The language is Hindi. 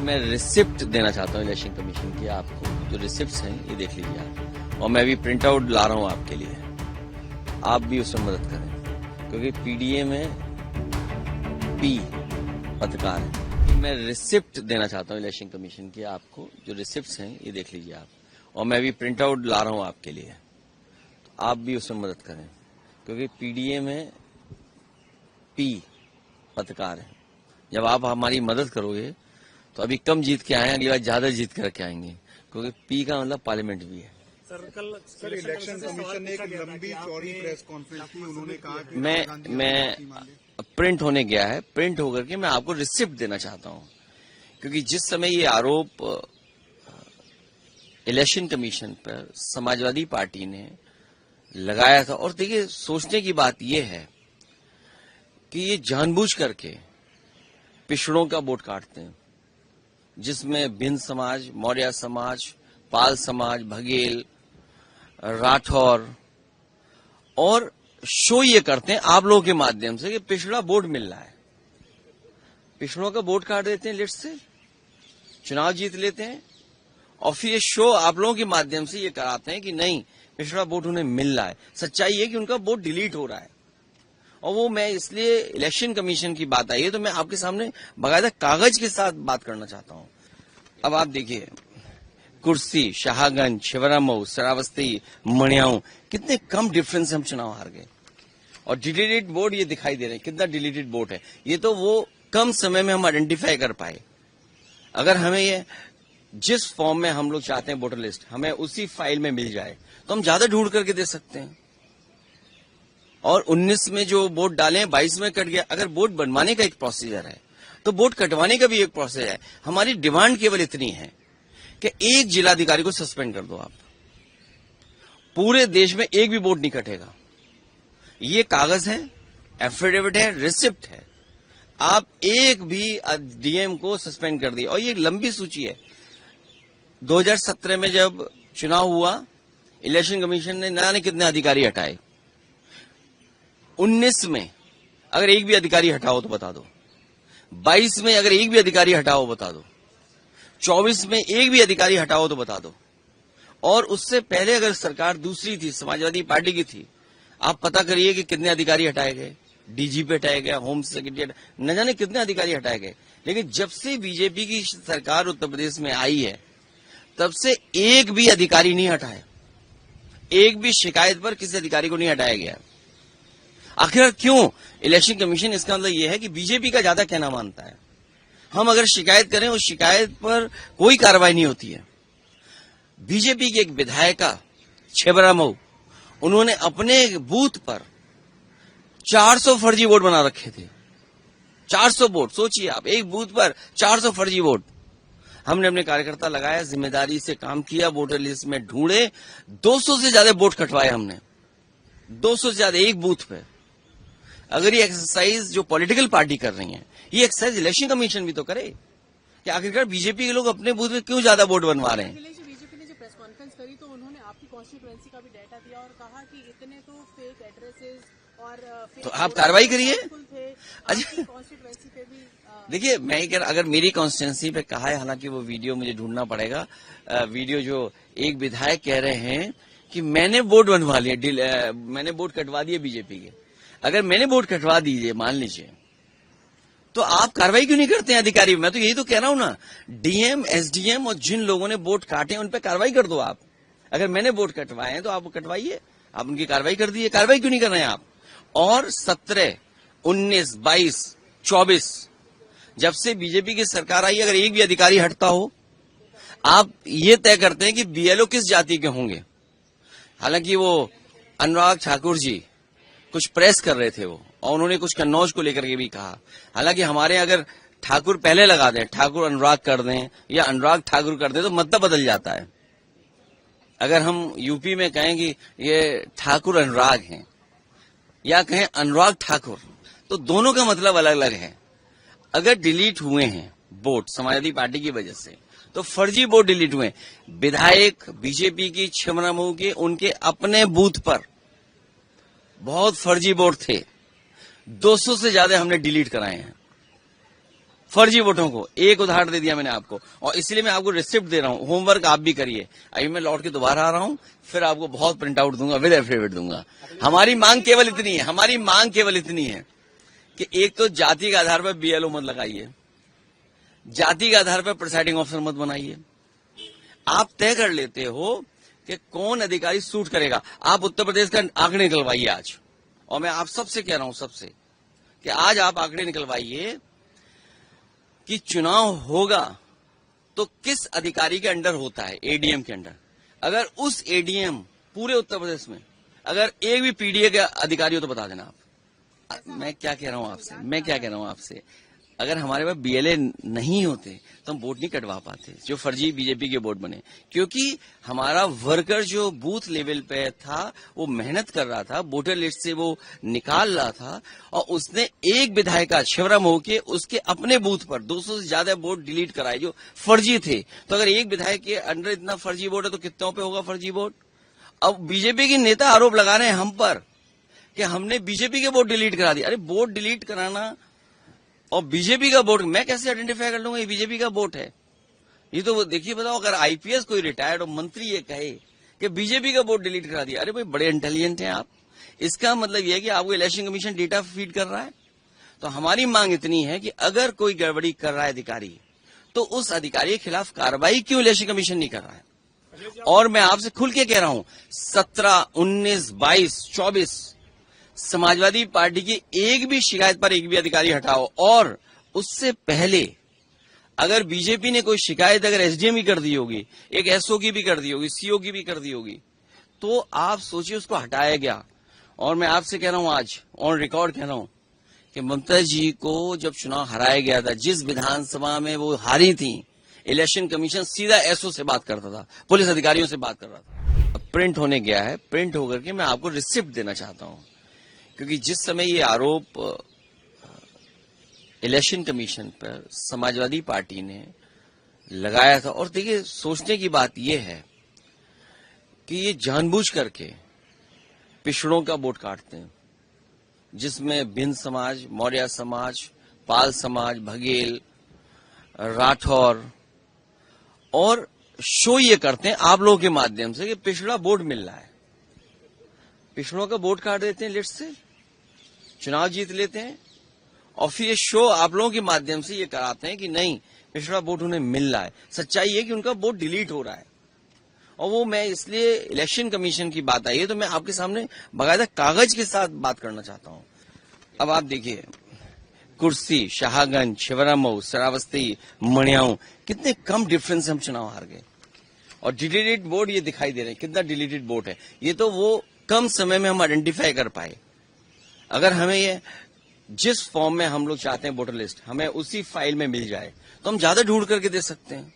मैं रिसिप्ट देना चाहता हूँ इलेक्शन कमीशन की। आपको जो रिसिप्ट्स हैं ये देख लीजिए आप, और मैं भी प्रिंट आउट ला रहा हूँ आपके लिए, आप भी उसमें मदद करें क्योंकि पीडीए में पी पत्रकार है। मैं रिसिप्ट देना चाहता हूँ इलेक्शन कमीशन की। आपको जो रिसिप्ट्स हैं ये देख लीजिए आप, और मैं भी प्रिंट आउट ला रहा हूँ आपके लिए, आप भी उसमें मदद करें क्योंकि पीडीए में पी पत्रकार है। जब आप हमारी मदद करोगे तो अभी कम जीत के आए, अगली बार ज्यादा जीत करके आएंगे, क्योंकि पी का मतलब पार्लियामेंट भी है। सर इलेक्शन कमीशन ने एक लंबी चौड़ी प्रेस कॉन्फ्रेंस की, उन्होंने कहा कि मैं प्रिंट होने गया है, प्रिंट होकर के मैं आपको रिसिप्ट देना चाहता हूं, क्योंकि जिस समय ये आरोप इलेक्शन कमीशन पर समाजवादी पार्टी ने लगाया था, और देखिए सोचने की बात यह है कि ये जानबूझ करके पिछड़ों का वोट काटते हैं, जिसमें भिन्न समाज, मौर्य समाज, पाल समाज, बघेल, राठौर, और शो ये करते हैं आप लोगों के माध्यम से कि पिछड़ा वोट मिल रहा है, पिछड़ों का वोट काट देते हैं लिस्ट से, चुनाव जीत लेते हैं, और फिर ये शो आप लोगों के माध्यम से ये कराते हैं कि नहीं पिछड़ा वोट उन्हें मिल रहा है। सच्चाई है कि उनका वोट डिलीट हो रहा है, और वो मैं इसलिए इलेक्शन कमीशन की बात आई है तो मैं आपके सामने बाकायदा कागज के साथ बात करना चाहता हूं। अब आप देखिए, कुर्सी, शाहगंज, छिबरामऊ, श्रावस्ती, मणियाऊ, कितने कम डिफरेंस से हम चुनाव हार गए, और डिलीटेड वोट ये दिखाई दे रहे हैं, कितना डिलीटेड वोट है। ये तो वो कम समय में हम आइडेंटिफाई कर पाए। अगर हमें ये जिस फॉर्म में हम लोग चाहते हैं वोटर लिस्ट, हमें उसी फाइल में मिल जाए तो हम ज्यादा ढूंढ करके दे सकते हैं। और 19 में जो वोट डाले हैं 22 में कट गया। अगर वोट बनवाने का एक प्रोसीजर है तो वोट कटवाने का भी एक प्रोसेस है। हमारी डिमांड केवल इतनी है कि एक जिलाधिकारी को सस्पेंड कर दो आप, पूरे देश में एक भी वोट नहीं कटेगा। ये कागज है, एफिडेविट है, रिसिप्ट है, आप एक भी डीएम को सस्पेंड कर दिए। और ये लंबी सूची है। 2017 में जब चुनाव हुआ, इलेक्शन कमीशन ने न जाने कितने अधिकारी हटाए। 19 में अगर एक भी अधिकारी हटाओ तो बता दो, 22 में अगर एक भी अधिकारी हटाओ बता दो, 24 में एक भी अधिकारी हटाओ तो बता दो, और उससे पहले अगर सरकार दूसरी थी, समाजवादी पार्टी की थी, आप पता करिए कि कितने अधिकारी हटाए गए। डीजीपी हटाया गया, होम सेक्रेटरी, न जाने कितने अधिकारी हटाए गए। लेकिन जब से बीजेपी की सरकार उत्तर प्रदेश में आई है तब से एक भी अधिकारी नहीं हटाया, एक भी शिकायत पर किसी अधिकारी को नहीं हटाया गया। आखिर क्यों? इलेक्शन कमीशन, इसका मतलब यह है कि बीजेपी का ज्यादा कहना मानता है। हम अगर शिकायत करें उस शिकायत पर कोई कार्रवाई नहीं होती है। बीजेपी की एक विधायिका छिबरामऊ, उन्होंने अपने बूथ पर 400 फर्जी वोट बना रखे थे। 400 वोट, सोचिए आप, एक बूथ पर 400 फर्जी वोट। हमने अपने कार्यकर्ता लगाया, जिम्मेदारी से काम किया, वोटर लिस्ट में ढूंढे, 200 से ज्यादा वोट कटवाए हमने, 200 से ज्यादा एक बूथ पे। अगर ये एक्सरसाइज जो पॉलिटिकल पार्टी कर रही है, ये एक्सरसाइज इलेक्शन कमीशन भी तो करे कि आखिरकार बीजेपी के लोग अपने बूथ में क्यों ज्यादा वोट बनवा रहे हैं। बीजेपी ने जो प्रेस कॉन्फ्रेंस करी तो उन्होंने आपकी कॉन्स्टिट्यूएंसी का भी डाटा दिया और कहा कि इतने तो फेक एड्रेसेस और तो आप कार्रवाई करिए। अच्छा, कॉन्स्टिट्यूएंसी पे भी देखिए, मैं ही कह रहा, अगर मेरी कॉन्स्टिट्यूएंसी पे कहा है, हालांकि वो वीडियो मुझे ढूंढना पड़ेगा, वीडियो जो एक विधायक कह रहे हैं कि मैंने वोट बनवा लिया, मैंने वोट कटवा दिए बीजेपी के। अगर मैंने वोट कटवा दीजिए, मान लीजिए, तो आप कार्रवाई क्यों नहीं करते हैं अधिकारी? मैं तो यही तो कह रहा हूं ना, डीएम, एसडीएम और जिन लोगों ने वोट काटे उन पर कार्रवाई कर दो आप। अगर मैंने वोट कटवाए हैं तो आप कटवाइए, आप उनकी कार्रवाई कर दीजिए। कार्रवाई क्यों नहीं कर रहे हैं आप? और 17, 19, 22, 24 जब से बीजेपी की सरकार आई, अगर एक भी अधिकारी हटता हो, आप ये तय करते हैं कि बीएलओ किस जाति के होंगे। हालांकि वो अनुराग ठाकुर जी कुछ प्रेस कर रहे थे वो, और उन्होंने कुछ कन्नौज को लेकर के भी कहा। हालांकि हमारे अगर ठाकुर पहले लगा दें, ठाकुर अनुराग कर दें या अनुराग ठाकुर कर दें तो मतलब बदल जाता है। अगर हम यूपी में कहें कि ये ठाकुर अनुराग हैं या कहें अनुराग ठाकुर, तो दोनों का मतलब अलग अलग है। अगर डिलीट हुए हैं वोट समाजवादी पार्टी की वजह से, तो फर्जी वोट डिलीट हुए। विधायक बीजेपी की छिबरामऊ के, उनके अपने बूथ पर बहुत फर्जी वोट थे, 200 से ज्यादा हमने डिलीट कराए हैं। फर्जी वोटों को। एक उदाहरण दे दिया मैंने आपको, और इसलिए मैं आपको रिसिप्ट दे रहा हूं, होमवर्क आप भी करिए। अभी मैं लौट के दोबारा आ रहा हूं, फिर आपको बहुत प्रिंट आउट दूंगा, विद एफिडेविट दूंगा। हमारी मांग केवल इतनी है कि एक तो जाति के आधार पर बीएलओ मत लगाइए, जाति के आधार पर प्रिसाइडिंग ऑफिसर मत बनाइए। आप तय कर लेते हो कि कौन अधिकारी सूट करेगा। आप उत्तर प्रदेश का आंकड़े निकलवाइए आज, और मैं आप सबसे कह रहा हूं, सबसे, कि आज आप आंकड़े निकलवाइए कि चुनाव होगा तो किस अधिकारी के अंडर होता है, एडीएम के अंडर। अगर उस एडीएम पूरे उत्तर प्रदेश में अगर एक भी पीडीए का अधिकारी हो तो बता देना आप। मैं क्या कह रहा हूं आपसे, अगर हमारे पास बीएलए नहीं होते तो हम वोट नहीं कटवा पाते, जो फर्जी बीजेपी के वोट बने। क्योंकि हमारा वर्कर जो बूथ लेवल पे था वो मेहनत कर रहा था, वोटर लिस्ट से वो निकाल रहा था, और उसने एक विधायक शिवराम होके उसके अपने बूथ पर 200 से ज्यादा वोट डिलीट कराए जो फर्जी थे। तो अगर एक विधायक के अंडर इतना फर्जी वोट है तो कितनों पे होगा फर्जी वोट। अब बीजेपी के नेता आरोप लगा रहे हैं हम पर कि हमने बीजेपी के वोट डिलीट करा दिए। अरे वोट डिलीट कराना और बीजेपी का वोट मैं कैसे आइडेंटिफाई कर लूंगा ये बीजेपी का वोट है? ये तो देखिए, बताओ, अगर आईपीएस कोई रिटायर्ड और मंत्री ये कहे कि बीजेपी का वोट डिलीट करा दिया, अरे भाई बड़े इंटेलिजेंट हैं आप। इसका मतलब यह है कि आपको इलेक्शन कमीशन डेटा फीड कर रहा है। तो हमारी मांग इतनी है कि अगर कोई गड़बड़ी कर रहा है अधिकारी, तो उस अधिकारी के खिलाफ कार्रवाई क्यों इलेक्शन कमीशन नहीं कर रहा है। और मैं आपसे खुल के कह रहा हूं, 17, 19, 22, 24 समाजवादी पार्टी की एक भी शिकायत पर एक भी अधिकारी हटाओ। और उससे पहले अगर बीजेपी ने कोई शिकायत अगर एसडीएम की कर दी होगी, एक एसओ की भी कर दी होगी, सीओ की भी कर दी होगी, तो आप सोचिए उसको हटाया गया। और मैं आपसे कह रहा हूं, आज ऑन रिकॉर्ड कह रहा हूं कि ममता जी को जब चुनाव हराया गया था, जिस विधानसभा में वो हारी थी, इलेक्शन कमीशन सीधा एसओ से बात करता था, पुलिस अधिकारियों से बात कर रहा था। प्रिंट होने गया है, प्रिंट होकर के मैं आपको रिसिप्ट देना चाहता हूं। क्योंकि जिस समय ये आरोप इलेक्शन कमीशन पर समाजवादी पार्टी ने लगाया था, और देखिए सोचने की बात यह है कि ये जानबूझ करके पिछड़ों का वोट काटते हैं, जिसमें भिन्न समाज, मौर्य समाज, पाल समाज, बघेल, राठौर, और शो ये करते हैं आप लोगों के माध्यम से कि पिछड़ा वोट मिल रहा है। पिछड़ों का वोट काट देते हैं, लिस्ट से चुनाव जीत लेते हैं, और फिर ये शो आप लोगों के माध्यम से ये कराते हैं कि नहीं पिछड़ा वोट उन्हें मिल रहा है। सच्चाई है कि उनका वोट डिलीट हो रहा है। और वो मैं इसलिए इलेक्शन कमीशन की बात आई है तो मैं आपके सामने बाकायदा कागज के साथ बात करना चाहता हूं। अब आप देखिए, कुर्सी, शाहगंज, शिवरामऊ, श्रावस्ती, मणियाऊ, कितने कम डिफरेंस से हम चुनाव हार गए। और डिलीटेड वोट ये दिखाई दे रहे हैं, कितना डिलीटेड वोट है। ये तो वो कम समय में हम आइडेंटिफाई कर पाए। अगर हमें ये जिस फॉर्म में हम लोग चाहते हैं वोटर लिस्ट, हमें उसी फाइल में मिल जाए तो हम ज्यादा ढूंढ करके दे सकते हैं।